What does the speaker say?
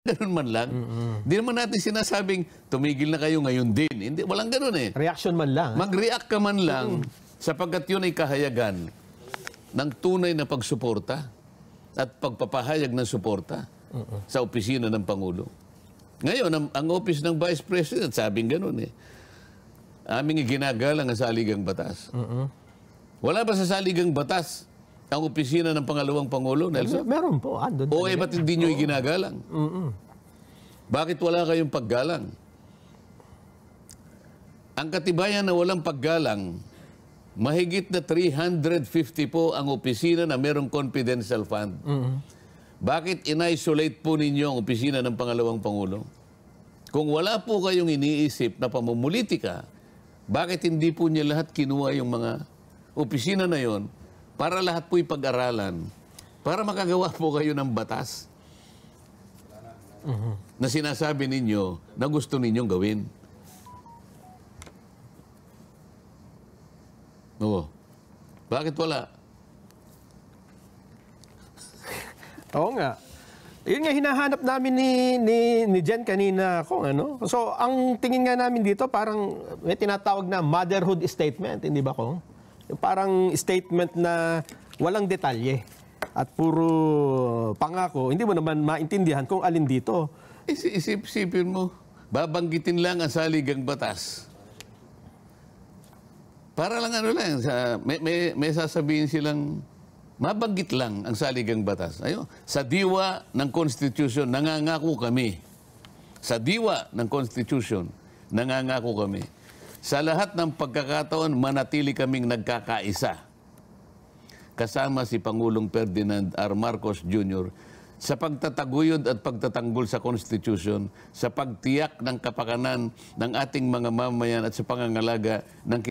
Ganun man lang. Hindi naman natin sinasabing tumigil na kayo ngayon din. Hindi, walang ganun eh. Reaction man lang. Mag-react ka man lang sapagkat yun ay kahayagan ng tunay na pagsuporta at pagpapahayag ng suporta sa opisina ng Pangulo. Ngayon, ang office ng Vice President, sabing ganun eh. Aming ginagalang ang saligang batas. Wala ba sa saligang batas ang opisina ng pangalawang Pangulo, Nelson? Meron po. Andun O ba't hindi nyo iginagalang? Bakit wala kayong paggalang? Ang katibayan na walang paggalang, mahigit na 350 po ang opisina na merong confidential fund. Bakit in-isolate po ninyo ang opisina ng pangalawang Pangulo? Kung wala po kayong iniisip na pamumulitika, bakit hindi po niya lahat kinuha yung mga opisina na yon para lahat po'y pag-aralan, para makagawa po kayo ng batas na sinasabi ninyo na gusto ninyong gawin. Oo. Bakit wala? Oo nga. Yun nga, hinahanap namin ni Jen kanina kung ano. So, ang tingin nga namin dito, parang may tinatawag na motherhood statement, hindi ba ko? Parang statement na walang detalye at puro pangako. Hindi mo naman maintindihan kung alin dito. Isip-isipin mo, babanggitin lang ang saligang batas. Para lang ano lang, may sasabihin silang, mabanggit lang ang saligang batas. Ayun, sa diwa ng Constitution, nangangako kami. Sa diwa ng Constitution, nangangako kami. Sa lahat ng pagkakataon, manatili kaming nagkakaisa. Kasama si Pangulong Ferdinand R. Marcos Jr. sa pagtataguyod at pagtatanggol sa Constitution, sa pagtiyak ng kapakanan ng ating mga mamayan at sa pangangalaga ng